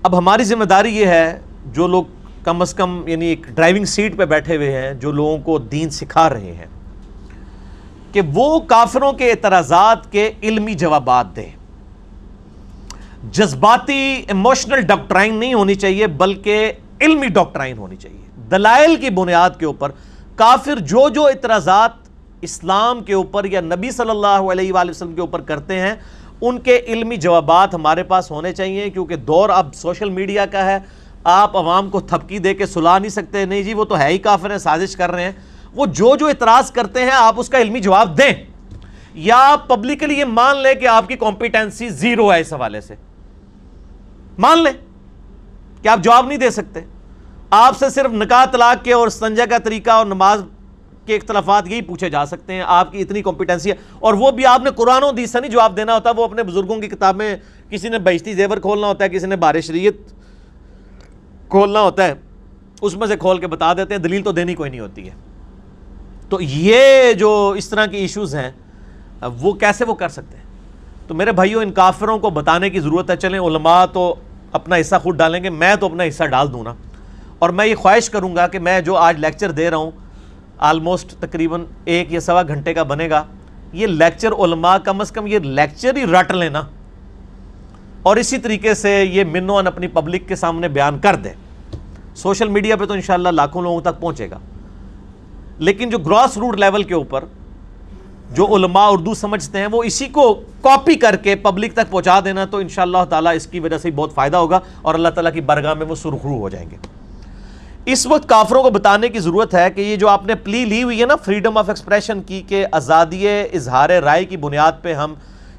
اب ہماری ذمہ داری یہ ہے، جو لوگ کم از کم یعنی ایک ڈرائیونگ سیٹ پہ بیٹھے ہوئے ہیں، جو لوگوں کو دین سکھا رہے ہیں، کہ وہ کافروں کے اعتراضات کے علمی جوابات دیں. جذباتی ایموشنل ڈاکٹرائن نہیں ہونی چاہیے، بلکہ علمی ڈاکٹرائن ہونی چاہیے. دلائل کی بنیاد کے اوپر کافر جو جو اعتراضات اسلام کے اوپر یا نبی صلی اللہ علیہ وآلہ وسلم کے اوپر کرتے ہیں، ان کے علمی جوابات ہمارے پاس ہونے چاہیے. کیونکہ دور اب سوشل میڈیا کا ہے، آپ عوام کو تھپکی دے کے سلا نہیں سکتے. نہیں جی وہ تو ہے ہی کافر ہیں، سازش کر رہے ہیں. وہ جو جو اعتراض کرتے ہیں آپ اس کا علمی جواب دیں، یا آپ پبلکلی یہ مان لیں کہ آپ کی کمپیٹنسی زیرو ہے. اس حوالے سے مان لیں کہ آپ جواب نہیں دے سکتے. آپ سے صرف نکاح طلاق کے اور استنجا کا طریقہ اور نماز کے اختلافات یہی پوچھے جا سکتے ہیں. آپ کی اتنی کمپیٹنسی ہے، اور وہ بھی آپ نے قرآن و حدیث سے نہیں جواب دینا ہوتا. وہ اپنے بزرگوں کی کتاب میں کسی نے بہشتی زیور کھولنا ہوتا ہے، کسی نے بار شریعت کھولنا ہوتا ہے، اس میں سے کھول کے بتا دیتے ہیں. دلیل تو دینی کوئی نہیں ہوتی ہے. تو یہ جو اس طرح کی ایشوز ہیں وہ کیسے وہ کر سکتے ہیں؟ تو میرے بھائیوں، ان کافروں کو بتانے کی ضرورت ہے. چلیں علماء تو اپنا حصہ خود ڈالیں گے، میں تو اپنا حصہ ڈال دوں نا. اور میں یہ خواہش کروں گا کہ میں جو آج لیکچر دے رہا ہوں، آلموسٹ تقریباً 1 یا سوا گھنٹے کا بنے گا، یہ لیکچر علماء کم از کم یہ لیکچر ہی رٹ لینا، اور اسی طریقے سے یہ منوان اپنی پبلک کے سامنے بیان کر دیں. سوشل میڈیا پہ تو انشاءاللہ لاکھوں لوگوں تک پہنچے گا، لیکن جو گراس روٹ لیول کے اوپر جو علماء اردو سمجھتے ہیں وہ اسی کو کاپی کر کے پبلک تک پہنچا دینا، تو انشاءاللہ تعالیٰ اس کی وجہ سے بہت فائدہ ہوگا، اور اللہ تعالیٰ کی بارگاہ میں وہ سرخرو ہو جائیں گے. اس وقت کافروں کو بتانے کی ضرورت ہے کہ یہ جو آپ نے پلی لی ہوئی ہے نا فریڈم آف ایکسپریشن کی، کہ آزادی اظہار رائے کی بنیاد پہ ہم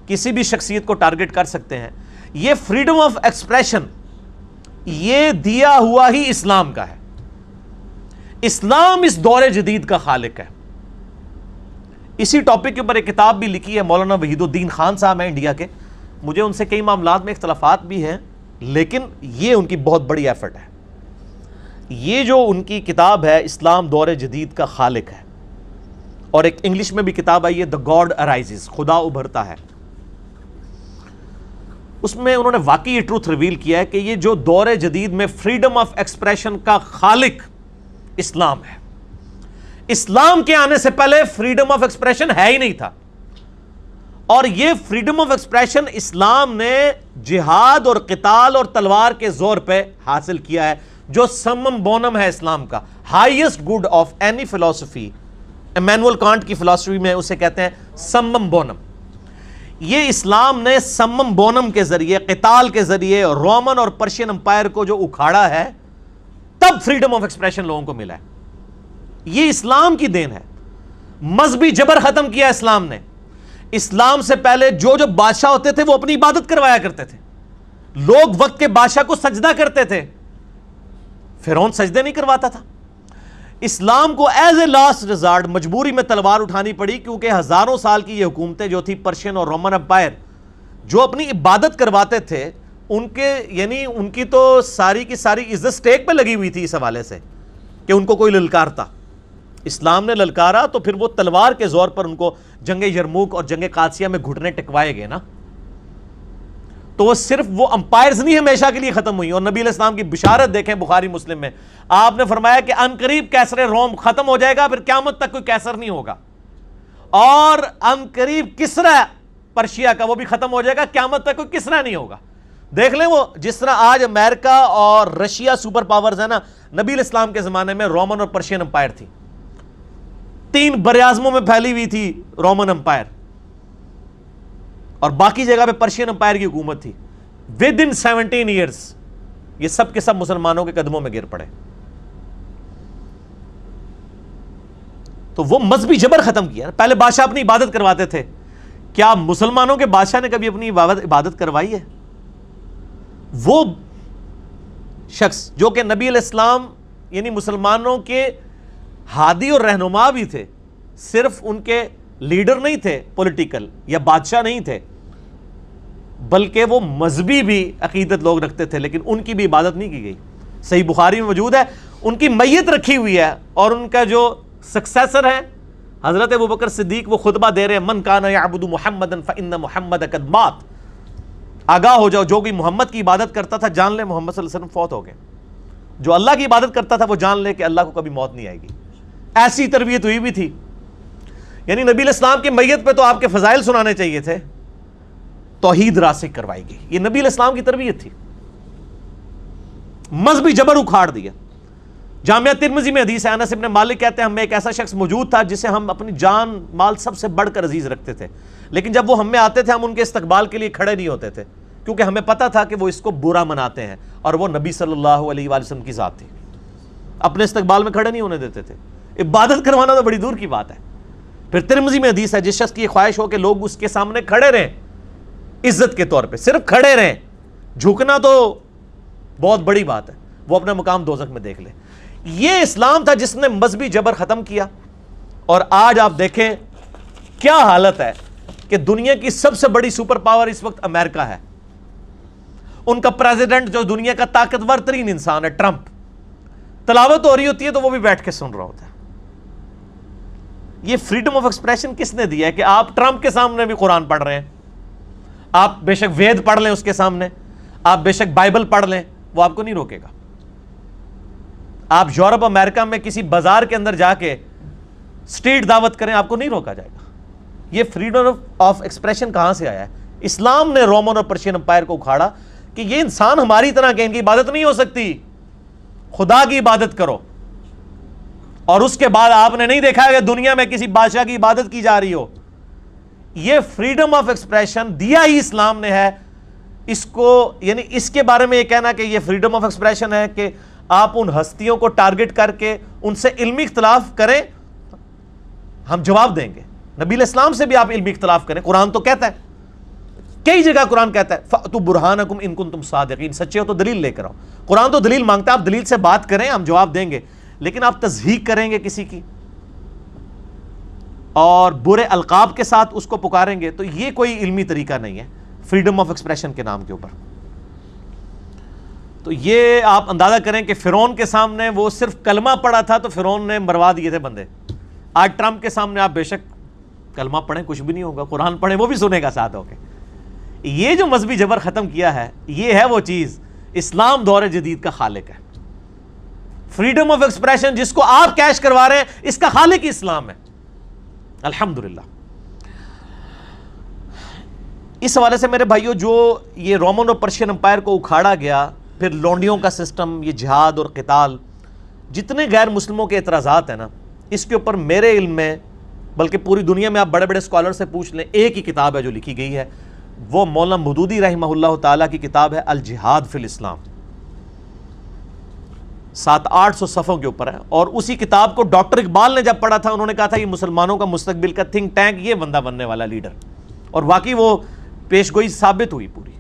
کسی بھی شخصیت کو ٹارگٹ کر سکتے ہیں، یہ فریڈم آف ایکسپریشن یہ دیا ہوا ہی اسلام کا ہے. اسلام اس دور جدید کا خالق ہے. اسی ٹاپک کے اوپر ایک کتاب بھی لکھی ہے مولانا وحید الدین خان صاحب ہیں انڈیا کے. مجھے ان سے کئی معاملات میں اختلافات بھی ہیں، لیکن یہ ان کی بہت بڑی ایفرٹ ہے. یہ جو ان کی کتاب ہے اسلام دور جدید کا خالق ہے، اور ایک انگلش میں بھی کتاب آئی ہے دا گاڈ ارائزز، خدا ابھرتا ہے. اس میں انہوں نے واقعی یہ ٹروتھ ریویل کیا ہے کہ یہ جو دور جدید میں فریڈم آف ایکسپریشن کا خالق اسلام ہے. اسلام کے آنے سے پہلے فریڈم آف ایکسپریشن ہے ہی نہیں تھا، اور یہ فریڈم آف ایکسپریشن اسلام نے جہاد اور قتال اور تلوار کے زور پہ حاصل کیا ہے، جو سمم بونم ہے اسلام کا، ہائیسٹ گڈ آف اینی فلسفی. ایمینول کانٹ کی فلسفی میں اسے کہتے ہیں سمم بونم. یہ اسلام نے سمم بونم کے ذریعے، قتال کے ذریعے رومن اور پرشین امپائر کو جو اکھاڑا ہے، تب فریڈم آف ایکسپریشن لوگوں کو ملا ہے. یہ اسلام کی دین ہے. مذہبی جبر ختم کیا اسلام نے. اسلام سے پہلے جو جو بادشاہ ہوتے تھے وہ اپنی عبادت کروایا کرتے تھے. لوگ وقت کے بادشاہ کو سجدہ کرتے تھے، فرعون سجدے نہیں کرواتا تھا. اسلام کو ایز اے لاسٹ ریزارٹ مجبوری میں تلوار اٹھانی پڑی، کیونکہ ہزاروں سال کی یہ حکومتیں جو تھی پرشین اور رومن امپائر، جو اپنی عبادت کرواتے تھے، ان کے یعنی ان کی تو ساری کی ساری عزت سٹیک پہ لگی ہوئی تھی اس حوالے سے کہ ان کو کوئی للکارتا. اسلام نے للکارا تو پھر وہ تلوار کے زور پر ان کو جنگ یرموک اور جنگ قادسیہ میں گھٹنے ٹکوائے گئے نا. تو وہ صرف وہ امپائرز نہیں ہمیشہ کے لیے ختم ہوئی. اور نبی علیہ السلام کی بشارت دیکھیں بخاری مسلم میں، آپ نے فرمایا کہ ان قریب کیسر روم ختم ہو جائے گا، پھر قیامت تک کوئی کیسر نہیں ہوگا. اور ان قریب کسرا پرشیا کا وہ بھی ختم ہو جائے گا، قیامت تک کوئی کسرا نہیں ہوگا. دیکھ لیں وہ جس طرح آج امریکہ اور رشیا سپر پاورز ہیں نا، نبی علیہ السلام کے زمانے میں رومن اور پرشین امپائر تھی. 3 براعظموں میں پھیلی ہوئی تھی رومن امپائر، اور باقی جگہ پہ پرشین امپائر کی حکومت تھی. ود ان 17 ایئرز یہ سب کے سب مسلمانوں کے قدموں میں گر پڑے. تو وہ مذہبی جبر ختم کیا. پہلے بادشاہ اپنی عبادت کرواتے تھے، کیا مسلمانوں کے بادشاہ نے کبھی اپنی عبادت کروائی ہے؟ وہ شخص جو کہ نبی علیہ السلام یعنی مسلمانوں کے ہادی اور رہنما بھی تھے، صرف ان کے لیڈر نہیں تھے پولیٹیکل یا بادشاہ نہیں تھے، بلکہ وہ مذہبی بھی عقیدت لوگ رکھتے تھے، لیکن ان کی بھی عبادت نہیں کی گئی. صحیح بخاری میں موجود ہے، ان کی میت رکھی ہوئی ہے، اور ان کا جو سکسیسر ہے حضرت ابوبکر صدیق، وہ خطبہ دے رہے ہیں من کان یعبد محمدا فإن محمد قد مات. آگاہ ہو جاؤ، جو کوئی محمد کی عبادت کرتا تھا جان لے محمد صلی اللہ علیہ وسلم فوت ہو گئے، جو اللہ کی عبادت کرتا تھا وہ جان لے کہ اللہ کو کبھی موت نہیں آئے گی. ایسی تربیت ہوئی بھی تھی. یعنی نبی علیہ السلام کی میت پہ تو آپ کے فضائل سنانے چاہیے تھے، توحید راسخ کروائی گئی. یہ نبی علیہ السلام کی تربیت تھی. مذہبی جبر اکھاڑ دیا. جامعہ ترمذی میں حدیث ہے، انس ابن مالک کہتے ہیں ہم میں ایک ایسا شخص موجود تھا جسے ہم اپنی جان مال سب سے بڑھ کر عزیز رکھتے تھے، لیکن جب وہ ہم میں آتے تھے ہم ان کے استقبال کے لیے کھڑے نہیں ہوتے تھے، کیونکہ ہمیں پتا تھا کہ وہ اس کو برا مناتے ہیں، اور وہ نبی صلی اللہ علیہ وآلہ وسلم کی ذات تھی. اپنے استقبال میں کھڑے نہیں ہونے دیتے تھے. عبادت کروانا تو بڑی دور کی بات ہے. پھر ترمذی میں حدیث ہے جس شخص کی یہ خواہش ہو کہ لوگ اس کے سامنے کھڑے رہیں عزت کے طور پہ، صرف کھڑے رہیں، جھکنا تو بہت بڑی بات ہے، وہ اپنا مقام دوزخ میں دیکھ لے. یہ اسلام تھا جس نے مذہبی جبر ختم کیا. اور آج آپ دیکھیں کیا حالت ہے کہ دنیا کی سب سے بڑی سپر پاور اس وقت امریکہ ہے. ان کا پریزیڈنٹ جو دنیا کا طاقتور ترین انسان ہے ٹرمپ، تلاوت ہو رہی ہوتی ہے تو وہ بھی بیٹھ کے سن رہا ہوتا ہے. یہ فریڈم آف ایکسپریشن کس نے دیا ہے کہ آپ ٹرمپ کے سامنے بھی قرآن پڑھ رہے ہیں؟ آپ بے شک وید پڑھ لیں اس کے سامنے، آپ بے شک بائبل پڑھ لیں، وہ آپ کو نہیں روکے گا. آپ یورپ امریکہ میں کسی بازار کے اندر جا کے اسٹریٹ دعوت کریں، آپ کو نہیں روکا جائے گا. یہ فریڈم آف ایکسپریشن کہاں سے آیا ہے؟ اسلام نے رومن اور پرشین امپائر کو اکھاڑا کہ یہ انسان ہماری طرح کہ ان کی عبادت نہیں ہو سکتی، خدا کی عبادت کرو. اور اس کے بعد آپ نے نہیں دیکھا کہ دنیا میں کسی بادشاہ کی عبادت کی جا رہی ہو. یہ فریڈم آف ایکسپریشن دیا ہی اسلام نے ہے. اس کو یعنی اس کے بارے میں یہ کہنا کہ یہ فریڈم آف ایکسپریشن ہے کہ آپ ان ہستیوں کو ٹارگٹ کر کے ان سے علمی اختلاف کریں، ہم جواب دیں گے. نبی علیہ السلام سے بھی آپ علمی اختلاف کریں. قرآن تو کہتا ہے، کئی جگہ قرآن کہتا ہے فَأْتُوا بُرْهَانَكُمْ إِن كُنتُمْ صَادِقِينَ، سچے ہو تو دلیل لے کر آؤ. قرآن تو دلیل مانگتا ہے، آپ دلیل سے بات کریں، ہم جواب دیں گے. لیکن آپ تضحیق کریں گے کسی کی اور برے القاب کے ساتھ اس کو پکاریں گے تو یہ کوئی علمی طریقہ نہیں ہے فریڈم آف ایکسپریشن کے نام کے اوپر. تو یہ آپ اندازہ کریں کہ فرعون کے سامنے وہ صرف کلمہ پڑھا تھا تو فرعون نے مروا دیے تھے بندے. آج ٹرمپ کے سامنے آپ بے شک کلمہ پڑھیں کچھ بھی نہیں ہوگا، قرآن پڑھیں وہ بھی سنے گا ساتھ ہو کے. یہ جو مذہبی جبر ختم کیا ہے یہ ہے وہ چیز. اسلام دور جدید کا خالق ہے. فریڈم آف ایکسپریشن جس کو آپ کیش کروا رہے ہیں اس کا خالق ہی اسلام ہے الحمدللہ. اس حوالے سے میرے بھائیو جو یہ رومن اور پرشین امپائر کو اکھاڑا گیا، پھر لونڈیوں کا سسٹم، یہ جہاد اور قتال، جتنے غیر مسلموں کے اعتراضات ہیں نا، اس کے اوپر میرے علم میں بلکہ پوری دنیا میں آپ بڑے بڑے اسکالر سے پوچھ لیں، ایک ہی کتاب ہے جو لکھی گئی ہے، وہ مولانا مودودی رحمہ اللہ تعالیٰ کی کتاب ہے الجہاد فی الاسلام. 700-800 صفحوں کے اوپر ہے. اور اسی کتاب کو ڈاکٹر اقبال نے جب پڑھا تھا انہوں نے کہا تھا یہ مسلمانوں کا مستقبل کا تھنک ٹینک، یہ بندہ بننے والا لیڈر. اور واقعی وہ پیشگوئی ثابت ہوئی پوری.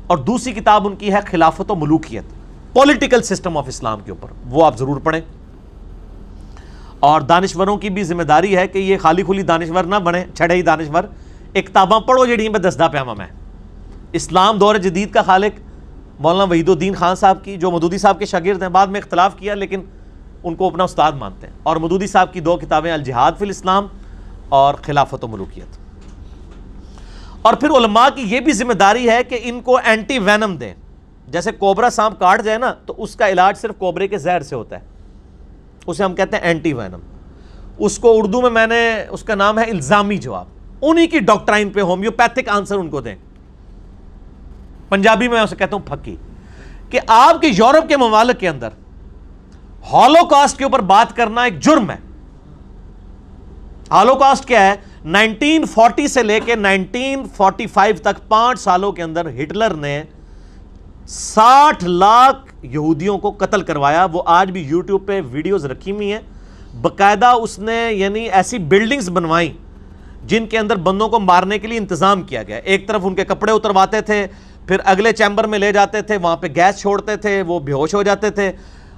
اور دوسری کتاب ان کی ہے خلافت و ملوکیت، پولیٹیکل سسٹم آف اسلام کے اوپر، وہ آپ ضرور پڑھیں. اور دانشوروں کی بھی ذمہ داری ہے کہ یہ خالی کھلی دانشور نہ بنے، چھڑے ہی دانشور. ایک کتاباں پڑھو جڑی میں دسدہ پیامہ میں. اسلام دور جدید کا خالق مولانا وحید الدین خان صاحب کی، جو مودودی صاحب کے شاگرد ہیں، بعد میں اختلاف کیا لیکن ان کو اپنا استاد مانتے ہیں. اور مودودی صاحب کی 2 کتابیں الجہاد فی الاسلام اور خلافت و ملوکیت. اور پھر علماء کی یہ بھی ذمہ داری ہے کہ ان کو اینٹی وینم دیں. جیسے کوبرا سانپ کاٹ جائے نا تو اس کا علاج صرف کوبرے کے زہر سے ہوتا ہے، اسے ہم کہتے ہیں اینٹی وینم. اس کو اردو میں نے اس کا نام ہے الزامی جواب. انہی کی ڈاکٹرائن پہ ہومیوپیتھک آنسر ان کو دیں. پنجابی میں اسے کہتا ہوں پھکی. کہ آپ کے یورپ کے ممالک کے اندر ہولوکاسٹ کے اوپر بات کرنا ایک جرم ہے. ہولوکاسٹ کیا ہے؟ 1940 سے لے کے 1945 تک 5 سالوں کے اندر ہٹلر نے 60 لاکھ یہودیوں کو قتل کروایا. وہ آج بھی یوٹیوب پہ ویڈیوز رکھی ہوئی ہیں. باقاعدہ اس نے یعنی ایسی بلڈنگز بنوائیں جن کے اندر بندوں کو مارنے کے لیے انتظام کیا گیا. ایک طرف ان کے کپڑے اترواتے تھے، پھر اگلے چیمبر میں لے جاتے تھے، وہاں پہ گیس چھوڑتے تھے، وہ بے ہوش ہو جاتے تھے،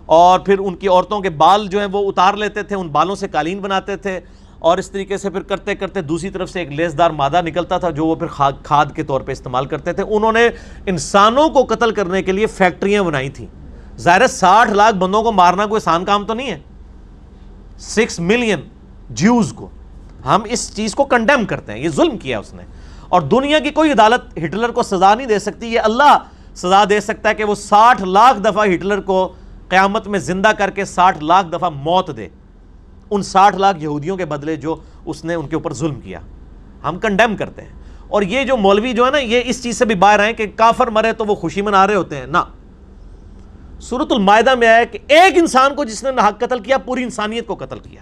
اور پھر ان کی عورتوں کے بال جو ہیں وہ اتار لیتے تھے، ان بالوں سے قالین بناتے تھے، اور اس طریقے سے پھر کرتے کرتے دوسری طرف سے ایک لیسدار مادہ نکلتا تھا جو وہ پھر کھاد کے طور پہ استعمال کرتے تھے. انہوں نے انسانوں کو قتل کرنے کے لیے فیکٹریاں بنائی تھیں. ظاہر 60 لاکھ بندوں کو مارنا کوئی آسان کام تو نہیں ہے. 6 ملین جیوز کو ہم اس چیز کو کنڈیم کرتے ہیں، یہ ظلم کیا اس نے. اور دنیا کی کوئی عدالت ہٹلر کو سزا نہیں دے سکتی، یہ اللہ سزا دے سکتا ہے کہ وہ 60 لاکھ دفعہ ہٹلر کو قیامت میں زندہ کر کے 60 لاکھ دفعہ موت دے، ان 60 لاکھ یہودیوں کے بدلے جو اس نے ان کے اوپر ظلم کیا۔ ہم کنڈیم کرتے ہیں، اور یہ جو مولوی جو ہے نا یہ اس چیز سے بھی باہر آئے کہ کافر مرے تو وہ خوشی منا رہے ہوتے ہیں، نہ، سورۃ المائدہ میں آیا کہ ایک انسان کو جس نے ناحق قتل کیا پوری انسانیت کو قتل کیا،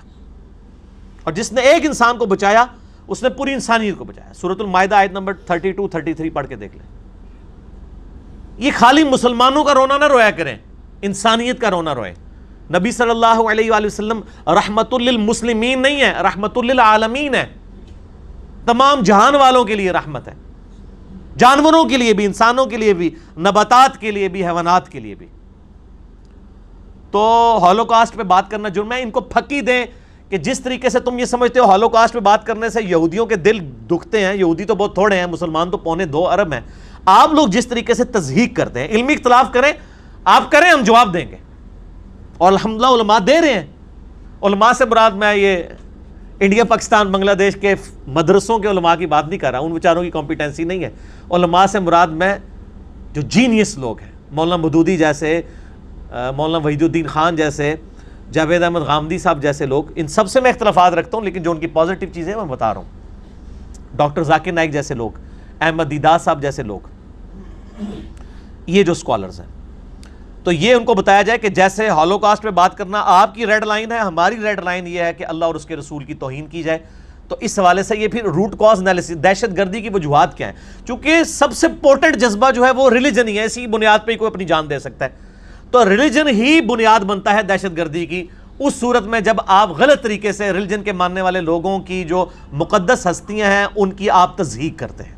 اور جس نے ایک انسان کو بچایا اس نے پوری انسانیت کو بچایا۔ سورۃ المائدہ آیت نمبر 32 33 پڑھ کے دیکھ لیں۔ یہ خالی مسلمانوں کا رونا نہ رویا کریں، انسانیت کا رونا روئے۔ نبی صلی اللہ علیہ وآلہ وسلم رحمت للمسلمین نہیں ہے، رحمت للعالمین ہے، تمام جہان والوں کے لیے رحمت ہے، جانوروں کے لیے بھی، انسانوں کے لیے بھی، نباتات کے لیے بھی، حیوانات کے لیے بھی۔ تو ہولوکاسٹ پہ بات کرنا جرم ہے۔ ان کو پھکی دیں کہ جس طریقے سے تم یہ سمجھتے ہو ہولوکاسٹ پہ بات کرنے سے یہودیوں کے دل دکھتے ہیں، یہودی تو بہت تھوڑے ہیں، مسلمان تو 2.25 ارب ہیں، آپ لوگ جس طریقے سے تضحیق کرتے ہیں، علمی اختلاف کریں، آپ کریں، ہم جواب دیں گے، اور الحمدللہ علماء دے رہے ہیں۔ علماء سے مراد میں یہ انڈیا پاکستان بنگلہ دیش کے مدرسوں کے علماء کی بات نہیں کر رہا، ان بیچاروں کی کمپیٹنسی نہیں ہے۔ علماء سے مراد میں جو جینیس لوگ ہیں، مولانا مودودی جیسے، مولانا وحید الدین خان جیسے، جاوید احمد غامدی صاحب جیسے لوگ، ان سب سے میں اختلافات رکھتا ہوں، لیکن جو ان کی پازیٹیو چیزیں میں بتا رہا ہوں۔ ڈاکٹر ذاکر نائک جیسے لوگ، احمد دیدار صاحب جیسے لوگ، یہ جو اسکالرز ہیں، تو یہ ان کو بتایا جائے کہ جیسے ہولوکاسٹ پہ بات کرنا آپ کی ریڈ لائن ہے، ہماری ریڈ لائن یہ ہے کہ اللہ اور اس کے رسول کی توہین کی جائے۔ تو اس حوالے سے یہ پھر روٹ کاز انالیسس، دہشت گردی کی وجوہات کیا ہیں، چونکہ سب سے پورٹنٹ جذبہ جو ہے وہ ریلیجن ہی ہے، اسی بنیاد پہ ہی کوئی اپنی جان دے سکتا ہے، تو ریلیجن ہی بنیاد بنتا ہے دہشت گردی کی۔ اس صورت میں جب آپ غلط طریقے سے ریلیجن کے ماننے والے لوگوں کی جو مقدس ہستیاں ہیں ان کی آپ تضحیق کرتے ہیں۔